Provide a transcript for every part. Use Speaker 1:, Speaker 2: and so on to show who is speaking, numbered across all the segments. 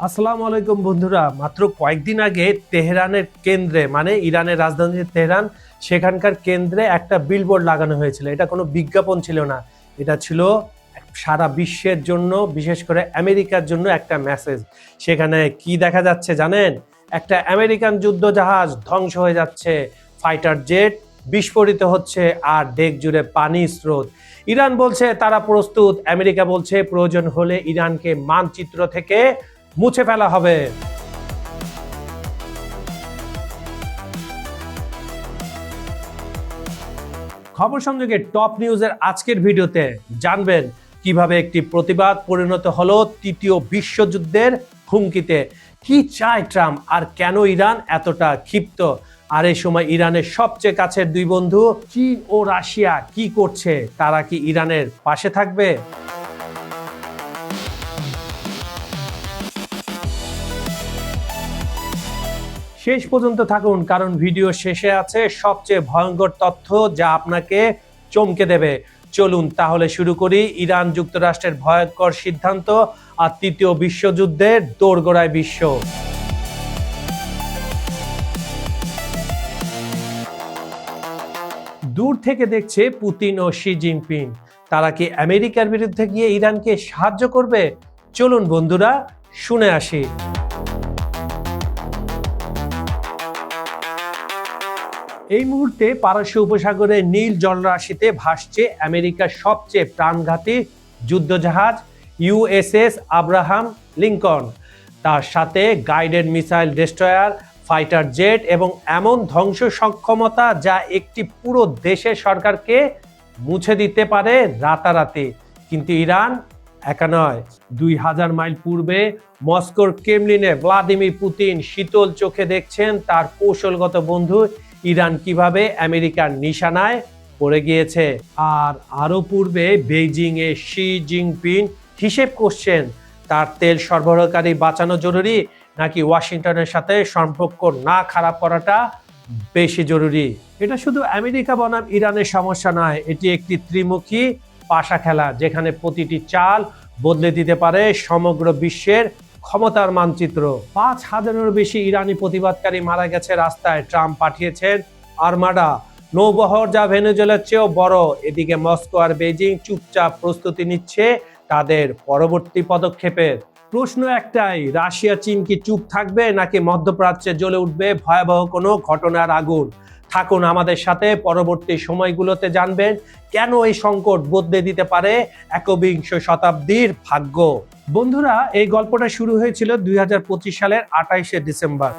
Speaker 1: আসসালামু আলাইকুম বন্ধুরা। মাত্র কয়েকদিন আগে তেহরানের কেন্দ্রে মানে ইরানের রাজধানী তেহরান, সেখানকার কেন্দ্রে একটা বিলবোর্ড লাগানো হয়েছিল। এটা কোনো বিজ্ঞাপন ছিল না, এটা ছিল সারা বিশ্বের জন্য, বিশেষ করে আমেরিকার জন্য একটা মেসেজ। সেখানে কি দেখা যাচ্ছে জানেন? একটা আমেরিকান যুদ্ধজাহাজ ধ্বংস হয়ে যাচ্ছে, ফাইটার জেট বিস্ফোরিত হচ্ছে আর ডেক জুড়ে পানি স্রোত। ইরান বলছে তারা প্রস্তুত, আমেরিকা বলছে প্রয়োজন হলে ইরানকে মানচিত্র থেকে মুছে ফেলা হবে। খবর সংযোগের টপ নিউজের আজকের ভিডিওতে জানবেন কিভাবে একটি প্রতিবাদ পরিণত হলো তৃতীয় বিশ্বযুদ্ধের হুমকিতে। কি চায় ট্রাম্প আর কেন ইরান এতটা ক্ষিপ্ত? আর এই সময় ইরানের সবচেয়ে কাছের দুই বন্ধু চীন ও রাশিয়া কি করছে? তারা কি ইরানের পাশে থাকবে? শেষ পর্যন্ত থাকুন, কারণ ভিডিও শেষে আছে সবচেয়ে ভয়ঙ্কর তথ্য যা আপনাকে চমকে দেবে। চলুন তাহলে শুরু করি। ইরান যুক্তরাষ্ট্রের ভয়ঙ্কর সিদ্ধান্ত আর তৃতীয় বিশ্বযুদ্ধের দোরগোড়ায় বিশ্ব। দূর থেকে দেখছে পুতিন ও শি জিনপিং। তারা কি আমেরিকার বিরুদ্ধে গিয়ে ইরানকে সাহায্য করবে? চলুন বন্ধুরা শুনে আসি। এই মুহূর্তে পারস্য উপসাগরের নীল জলরাশিতে ভাসছে আমেরিকার সবচেয়ে প্রাণঘাতী যুদ্ধজাহাজ ইউএসএস আব্রাহাম লিঙ্কন। তার সাথে guided missile destroyer, fighter jet এবং এমন ধ্বংস সক্ষমতা যা একটি পুরো দেশের সরকারকে মুছে দিতে পারে রাতারাতি। কিন্তু ইরান একা নয়। 2000 মাইল পূর্বে মস্কোর ক্রেমলিনে ভ্লাদিমির পুতিন শীতল চোখে দেখছেন তার কৌশলগত বন্ধু ইরান কিভাবে আমেরিকার নিশানায় পড়ে গিয়েছে। আর আরো পূর্বে বেইজিং এ শি জিনপিং হিসেব করছেন তার তেল সরবরাহকারী বাঁচানো জরুরি নাকি ওয়াশিংটনের সাথে সম্পর্ক না খারাপ করাটা বেশি জরুরি। এটা শুধু আমেরিকা বনাম ইরানের সমস্যা নয়, এটি একটি ত্রিমুখী পাশা খেলা যেখানে প্রতিটি চাল বদলে দিতে পারে সমগ্র বিশ্বের ক্ষমতার মানচিত্র। 5000-এরও বেশি ইরানি প্রতিবাদকারী মারা গেছে রাস্তায়। ট্রাম্প পাঠিয়েছেন আর্মাডা, নৌবহর যা ভেনেজুয়েলার চেয়েও বড়। এদিকে মস্কো আর বেজিং চুপচাপ প্রস্তুতি নিচ্ছে তাদের পরবর্তী পদক্ষেপের। প্রশ্ন একটাই, রাশিয়া চীন কি চুপ থাকবে নাকি মধ্যপ্রাচ্যে জ্বলে উঠবে ভয়াবহ কোনো ঘটনার আগুন? থাকুন আমাদের সাথে, পরবর্তী সময়গুলোতে জানবেন কেন এই সংকট বদলে দিতে পারে একবিংশ শতাব্দীর ভাগ্য। বন্ধুরা, এই গল্পটা শুরু হয়েছিল 2025 সালের 28শে ডিসেম্বর।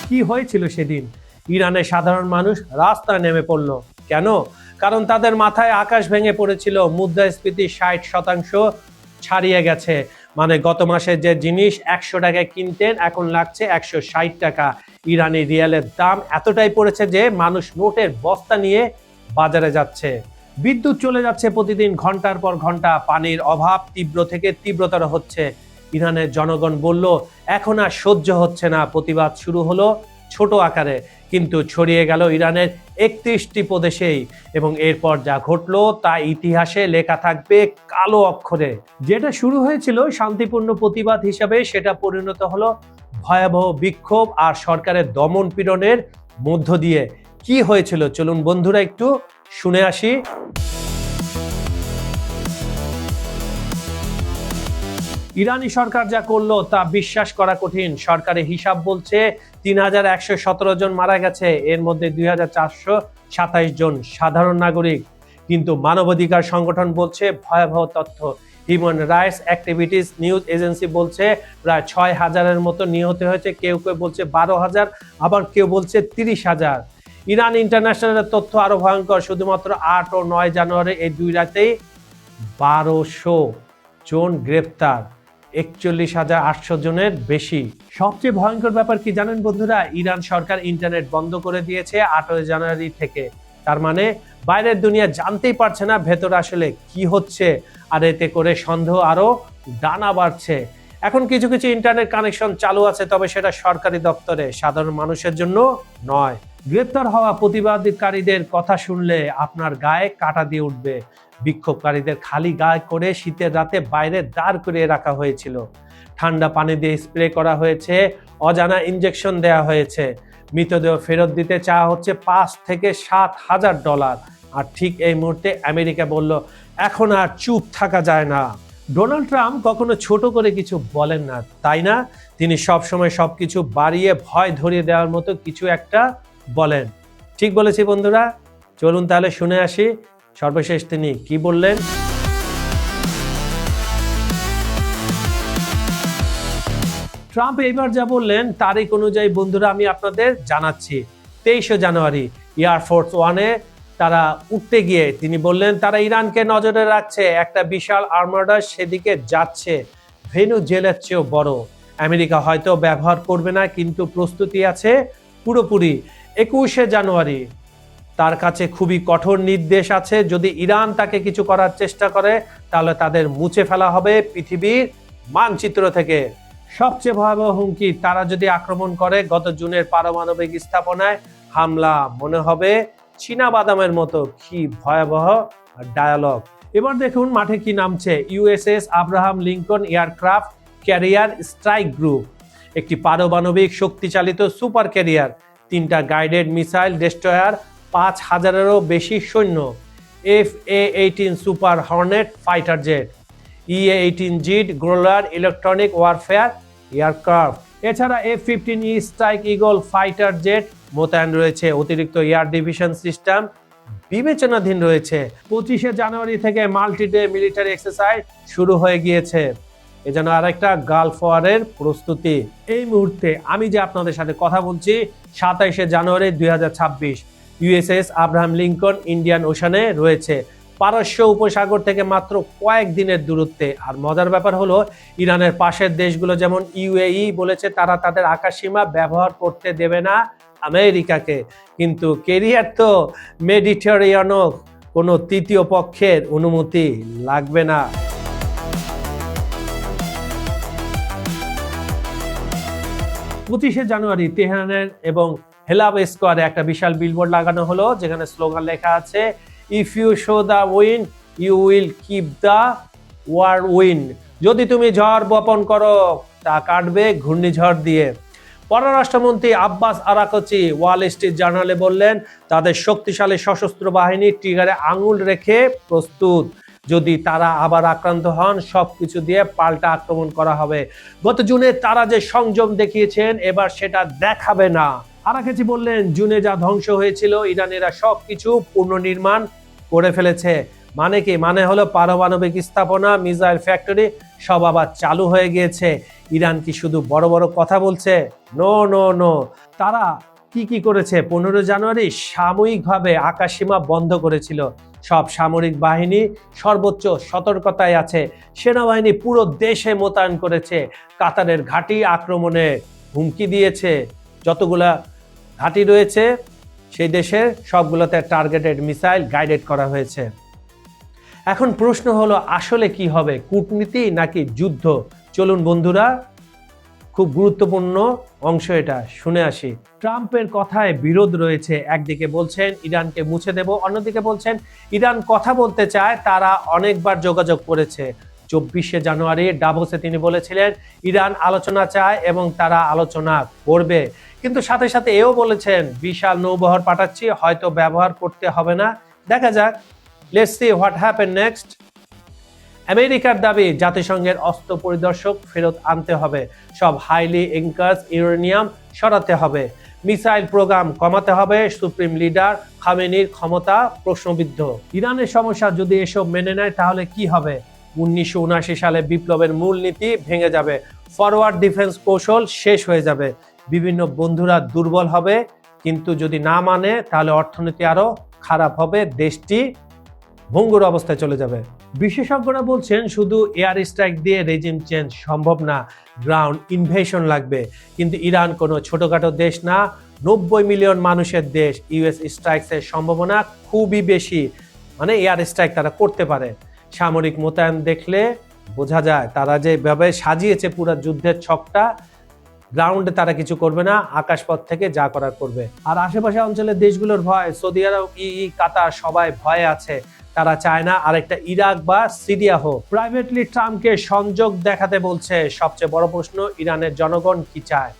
Speaker 1: কি হয়েছিল সেদিন? ইরানের সাধারণ মানুষ রাস্তায় নেমে পড়ল। কেন? কারণ তাদের মাথায় আকাশ ভেঙে পড়েছিল। মুদ্রাস্ফীতি 60% ছাড়িয়ে গেছে। মানে গত মাসে যে জিনিস 100 টাকায় কিনতেন এখন লাগছে 160 টাকা। ইরানি রিয়ালের দাম এতটাই পড়েছে যে মানুষ নোটের বস্তা নিয়ে বাজারে যাচ্ছে। বিদ্যুৎ চলে যাচ্ছে প্রতিদিন ঘন্টার পর ঘন্টা। পানির অভাব তীব্র থেকে তীব্রতর হচ্ছে। ইরানের জনগণ বলল এখন আর সহ্য হচ্ছে না। প্রতিবাদ শুরু হলো ছোট আকারে, কিন্তু ছড়িয়ে গেল ইরানের 31টি প্রদেশেই। এবং এরপর যা ঘটলো তা ইতিহাসে লেখা থাকবে কালো অক্ষরে। যেটা শুরু হয়েছিল শান্তিপূর্ণ প্রতিবাদ হিসাবে সেটা পরিণত হলো ভয়াবহ বিক্ষোভ আর সরকারের দমন পীড়নের মধ্য দিয়ে। কি হয়েছিল চলুন বন্ধুরা একটু শুনে আসি। ইরানি সরকার যা করলো তা বিশ্বাস করা কঠিন। সরকারি হিসাব বলছে 3117 জন মারা গেছে, এর মধ্যে 2427 জন সাধারণ নাগরিক। কিন্তু মানবাধিকার সংগঠন বলছে ভয়াবহ তথ্য। Human rights activities news agency বলছে প্রায় 6000-এর মতো নিহত হয়েছে। কেউ কেউ বলছে 12,000, আবার কেউ বলছে 30,000। ইরান ইন্টারন্যাশনালের তথ্য আরো ভয়ঙ্কর। শুধুমাত্র 8 ও 9 জানুয়ারি এই দুই রাতেই 1200 জন গ্রেফতার, 41,800 জনের বেশি। সবচেয়ে ভয়ঙ্কর ব্যাপার কি জানেন বন্ধুরা? ইরান সরকার ইন্টারনেট বন্ধ করে দিয়েছে 8 জানুয়ারি থেকে। তার মানে বাইরের দুনিয়া জানতেই পারছে না ভেতরে আসলে কি হচ্ছে। আর এতে করে সন্দেহ আরো ডানা বাড়ছে। এখন কিছু কিছু ইন্টারনেট কানেকশন চালু আছে, তবে সেটা সরকারি দপ্তরে, সাধারণ মানুষের জন্য নয়। গ্রেপ্তার হওয়া প্রতিবাদকারীদের কথা শুনলে আপনার গায়ে কাঁটা দিয়ে উঠবে। বিক্ষোভকারীদের খালি গায়ে করে শীতের রাতে বাইরে দাঁড় করিয়ে রাখা হয়েছিল। ঠান্ডা পানি দিয়ে স্প্রে করা হয়েছে, অজানা ইনজেকশন দেওয়া হয়েছে। মৃতদেহ ফেরত দিতে চাওয়া হচ্ছে $5,000 থেকে $7,000। আর ঠিক এই মুহূর্তে আমেরিকা বলল, এখন আর চুপ থাকা যায় না। ডোনাল্ড ট্রাম্প কখনো ছোট করে কিছু বলেন না, তাই না? তিনি সবসময় সবকিছু বাড়িয়ে ভয় ধরিয়ে দেওয়ার মতো কিছু একটা বলেন। ঠিক বলেছি বন্ধুরা, চলুন তাহলে শুনে আসি সর্বশেষ তিনি কি বললেন। ট্রাম্প এবার যা বললেন তারিখ অনুযায়ী বন্ধুরা আমি আপনাদের জানাচ্ছি। 23শে জানুয়ারি এয়ারফোর্স ওয়ানে তারা উঠতে গিয়ে তিনি বললেন তারা ইরানকে নজরে রাখছে, একটা বিশাল আর্মাডা সেদিকে যাচ্ছে, ভেনেজুয়েলার চেয়েও বড়। আমেরিকা হয়তো ব্যবহার করবে না, কিন্তু প্রস্তুতি আছে পুরোপুরি। 21শে জানুয়ারি তার কাছে খুবই কঠোর নির্দেশ আছে, যদি ইরান তাকে কিছু করার চেষ্টা করে তাহলে তাদের মুছে ফেলা হবে পৃথিবীর মানচিত্র থেকে। সবচেয়ে ভয়াবহ হুমকি, তারা যদি আক্রমণ করে গত জুনের পারমাণবিক স্থাপনায় হামলা, মনে হবে চীনা বাদামের মতো। কি ভয়াবহ ডায়ালগ। এবার দেখুন মাঠে কি নামছে। USS Abraham Lincoln aircraft carrier strike group, একটি পারমাণবিক শক্তিচালিত সুপার ক্যারিয়ার, 3টা গাইডেড মিসাইল ডেস্ট্রয়ার, 5,000-এরও বেশি সৈন্য, FA-18 super hornet fighter jet, EA-18G growler electronic warfare aircraft. এছাড়া F-15E strike eagle fighter jet মোতায়েন রয়েছে। অতিরিক্ত এয়ার ডিভিশন সিস্টেম বিবেচনাধীন রয়েছে। 25শে জানুয়ারি থেকে মাল্টি ডে মিলিটারি এক্সারসাইজ শুরু হয়ে গিয়েছে। এজন্য আরেকটা গালফ ওয়ারের প্রস্তুতি। এই মুহূর্তে আমি যে আপনাদের সাথে কথা বলছি 27শে জানুয়ারি 2026 USS Abraham Lincoln Indian Oshane রয়েছে, পারস্য উপসাগর থেকে মাত্র কয়েক দিনের দূরত্বে। আর মজার ব্যাপার হলো ইরানের পাশের দেশগুলো যেমন ইউএই বলেছে তারা তাদের আকাশসীমা ব্যবহার করতে দেবে না আমেরিকাকে, কিন্তু ক্যারিয়ার তো মেডিটেরিয়ানও, কোনো তৃতীয় পক্ষের অনুমতি লাগবে না। 25শে জানুয়ারি তেহরানের এবং হেলাব স্কোয়ারে একটা বিশাল বিলবোর্ড লাগানো হলো, যেখানে স্লোগান লেখা আছে, if you show the win you will keep the war win. যদি তুমি ঝড় বপন করো তা কাটবে ঘূর্ণিঝড় দিয়ে। পররাষ্ট্রমন্ত্রী আব্বাস আরাকচি ওয়াল স্ট্রিট জার্নালে বললেন, তাদের শক্তিশালী সশস্ত্র বাহিনী ট্রিগারে আঙুল রেখে প্রস্তুত, যদি তারা আবার আক্রান্ত হন সবকিছু দিয়ে পাল্টা আক্রমণ করা হবে। গত জুনে তারা যে সংযম দেখিয়েছেন এবার সেটা দেখাবে না। আরাকচি বললেন, জুনে যা ধ্বংস হয়েছিল ইরানিরা সবকিছু পুনর্নির্মাণ করে ফেলেছে। মানে কি? মানে হলো পারমাণবিক স্থাপনা, মিসাইল ফ্যাক্টরি সব আবার চালু হয়ে গিয়েছে। ইরান কি শুধু বড় বড় কথা বলছে? No no no. তারা কি করেছে? 15 জানুয়ারি সাময়িকভাবে আকাশসীমা বন্ধ করেছিল। সব সামরিক বাহিনী সর্বোচ্চ সতর্কতায় আছে। সেনাবাহিনী পুরো দেশে মোতায়েন করেছে। কাতারের ঘাঁটি আক্রমণে হুমকি দিয়েছে। যতগুলা ঘাঁটি রয়েছে সেই দেশের সবগুলোতে টার্গেটেড মিসাইল গাইডেড করা হয়েছে। এখন প্রশ্ন হলো আসলে কি হবে, কূটনীতি নাকি যুদ্ধ? চলুন বন্ধুরা, খুব গুরুত্বপূর্ণ অংশ এটা, শুনে আসি। ট্রাম্পের কথায় বিরোধ রয়েছে। একদিকে বলছেন ইরানকে মুছে দেব, অন্যদিকে বলছেন ইরান কথা বলতে চায়, তারা অনেকবার যোগাযোগ করেছে। 24শে জানুয়ারি ডাভোসে তিনি বলেছিলেন ইরান আলোচনা চায় এবং তারা আলোচনা করবে, কিন্তু সাথে সাথে এও বলেছেন বিশাল নৌবহর পাঠাচ্ছি, হয়তো ব্যবহার করতে হবে না, দেখা যাক, let's see what happen next. আমেরিকার দাবি জাতিসংঘের অস্ত্র পরিদর্শক ফেরত আনতে হবে, সব হাইলি এনকার্স ইউরেনিয়াম সরাতে হবে, মিসাইল প্রোগ্রাম কমাতে হবে, সুপ্রিম লিডার খামেনির ক্ষমতা প্রশ্নবিদ্ধ। ইরানের সমস্যা যদি এসব মেনে নেয় তাহলে কি হবে? 1979 সালে বিপ্লবের মূলনীতি ভেঙে যাবে, ফরওয়ার্ড ডিফেন্স কৌশল শেষ হয়ে যাবে, বিভিন্ন বন্ধুরা দুর্বল হবে, কিন্তু যদি না মানে তাহলে অর্থনীতি আরো খারাপ হবে, দেশটি ভঙ্গুর অবস্থায় চলে যাবে। বিশেষজ্ঞরা বলছেন শুধু এয়ার স্ট্রাইক দিয়ে রেজিম চেঞ্জ সম্ভব না, গ্রাউন্ড ইনভেশন লাগবে। কিন্তু ইরান কোনো ছোটখাটো দেশ না, 90 মিলিয়ন মানুষের দেশ। ইউএস স্ট্রাইকের সম্ভাবনা খুবই বেশি, মানে এয়ার স্ট্রাইক তারা করতে পারে। সামরিক মোতায়েন দেখলে বোঝা যায় তারা যেভাবে সাজিয়েছে পুরো যুদ্ধের ছকটা, গ্রাউন্ডে তারা কিছু করবে না, আকাশপথ থেকে যা করার করবে। আর আশেপাশে অঞ্চলের দেশগুলোর ভয়, সৌদি আরব, কাতার সবাই ভয়ে আছে। তারা চায় না আরেকটা ইরাক বা সিরিয়া হোক। প্রাইভেটলি ট্রাম্পকে সংযোগ দেখাতে বলছে। সবচেয়ে বড় প্রশ্ন, ইরানের জনগণ কি চায়?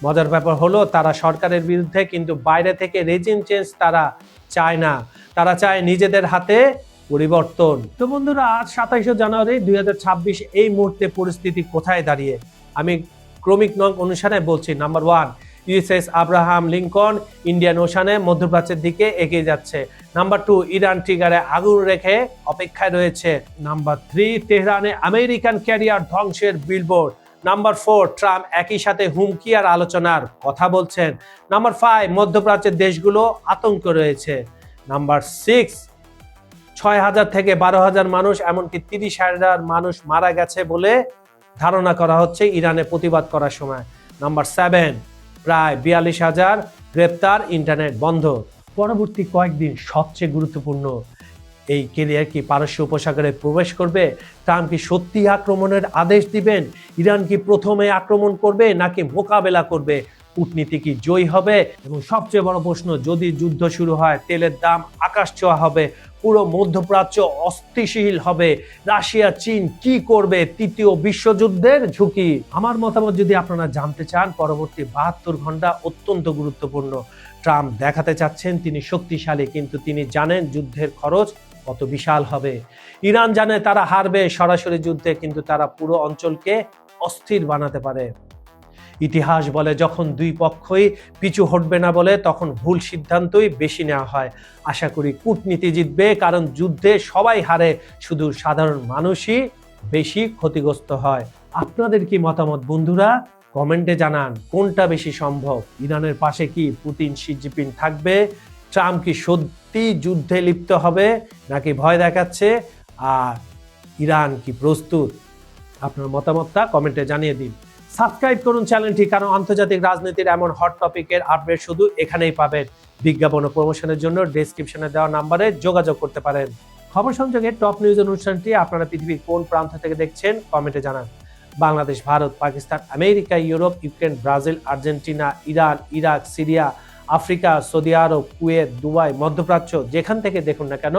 Speaker 1: মজার ব্যাপার হলো তারা সরকারের বিরুদ্ধে, কিন্তু বাইরে থেকে রেজিম চেঞ্জ তারা চায় না। তারা চায় নিজেদের হাতে পরিবর্তন। তো বন্ধুরা, আজ 27 জানুয়ারি 2026 এই মুহূর্তে পরিস্থিতি কোথায় দাঁড়িয়ে? আমি ক্রমিক নং অনুসারে বলছি। Number 1, USS Abraham Lincoln Indian ওশানে মধ্যপ্রাচ্যের দিকে এগিয়ে যাচ্ছে। নাম্বার 2, ইরান ট্রিগারে আগুন রেখে অপেক্ষায় রয়েছে। নাম্বার 3, তেহরানে আমেরিকান ক্যারিয়ার ধ্বংসের বিলবোর্ড। নাম্বার 4, ট্রাম্প একই সাথে হুমকি আর আলোচনার কথা বলছেন। নাম্বার 5, মধ্যপ্রাচ্যের দেশগুলো আতঙ্ক রয়েছে। নাম্বার 6, 6,000 থেকে 12,000 মানুষ, এমনকি 30,000 মানুষ মারা গেছে বলে ধারণা করা হচ্ছে ইরানে প্রতিবাদ করার সময়। নাম্বার 7, প্রায় 42,000 গ্রেপ্তার, ইন্টারনেট বন্ধ। পরবর্তী কয়েকদিন সবচেয়ে গুরুত্বপূর্ণ, এই ক্যারিয়ার কি পারস্য উপসাগরে প্রবেশ করবে? ট্রাম্প কি সত্যি আক্রমণের আদেশ দিবেন? ইরান কি প্রথমে আক্রমণ করবে নাকি মোকাবেলা করবে? কূটনীতি কি জয়ী হবে? এবং সবচেয়ে বড় প্রশ্ন, যদি যুদ্ধ শুরু হয় তেলের দাম আকাশ ছোঁয়া হবে, পুরো মধ্যপ্রাচ্য অস্থিতিশীল হবে। রাশিয়া চীন কি করবে? তৃতীয় বিশ্বযুদ্ধের ঝুঁকি। আমার মতামত যদি আপনারা জানতে চান, পরবর্তী 72 ঘন্টা অত্যন্ত গুরুত্বপূর্ণ। ট্রাম্প দেখাতে চাচ্ছেন তিনি শক্তিশালী, কিন্তু তিনি জানেন যুদ্ধের খরচ কত বিশাল হবে। ইরান জানে তারা হারবে সরাসরি যুদ্ধে, কিন্তু তারা পুরো অঞ্চলকে অস্থির বানাতে পারে। ইতিহাস বলে যখন দুই পক্ষই পিছু হটবে না বলে, তখন ভুল সিদ্ধান্তই বেশি নেওয়া হয়। আশা করি কূটনীতি জিতবে, কারণ যুদ্ধে সবাই হারে, শুধু সাধারণ মানুষই বেশি ক্ষতিগ্রস্ত হয়। আপনাদের কি মতামত বন্ধুরা? কমেন্টে জানান কোনটা বেশি সম্ভব। ইরানের পাশে কি পুতিন, শি জিনপিং থাকবে? ট্রাম্প কি সত্যি যুদ্ধে লিপ্ত হবে নাকি ভয় দেখাচ্ছে? আর ইরান কি প্রস্তুত? আপনার মতামতটা কমেন্টে জানিয়ে দিন। সাবস্ক্রাইব করুন চ্যানেলটি, কারণ আন্তর্জাতিক রাজনীতির এমন হট টপিকের আপডেট শুধু এখানেই পাবেন। বিজ্ঞাপন ও প্রমোশনের জন্য ডেসক্রিপশনে দেওয়া নাম্বারে যোগাযোগ করতে পারেন। খবর সংযোগের টপ নিউজ অনুষ্ঠানটি আপনারা পৃথিবীর কোন প্রান্ত থেকে দেখছেন কমেন্টে জানান। Bangladesh, Bharat, Pakistan, America, Europe, Ukraine, Brazil, Argentina, Iran, Iraq, Syria, Africa, Saudi Arab, Kuwait, Dubai, মধ্যপ্রাচ্য, যেখান থেকে দেখুন না কেন,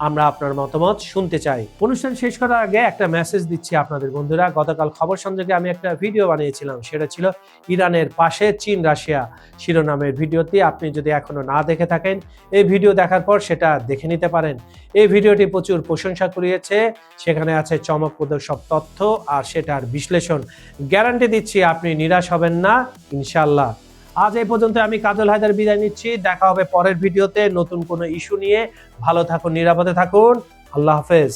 Speaker 1: আমরা আপনার মতামত শুনতে চাই। অনুষ্ঠান শেষ করার আগে একটা মেসেজ দিচ্ছি আপনাদের বন্ধুরা। গতকাল খবর সংযোগে আমি একটা ভিডিও বানিয়েছিলাম, সেটা ছিল ইরানের পাশে চীন রাশিয়া শিরোনামের ভিডিওটি। আপনি যদি এখনো না দেখে থাকেন, এই ভিডিও দেখার পর সেটা দেখে নিতে পারেন। এই ভিডিওটি প্রচুর প্রশংসা কুড়িয়েছে, সেখানে আছে চমকপ্রদ সব তথ্য আর সেটার বিশ্লেষণ। গ্যারান্টি দিচ্ছি আপনি নিরাশ হবেন না ইনশাআল্লাহ। আজ এই পর্যন্ত আমি কাজল হায়দার বিদায় নিচ্ছি। দেখা হবে পরের ভিডিওতে নতুন কোনো ইস্যু নিয়ে। ভালো থাকুন, নিরাপদে থাকুন। আল্লাহ হাফেজ।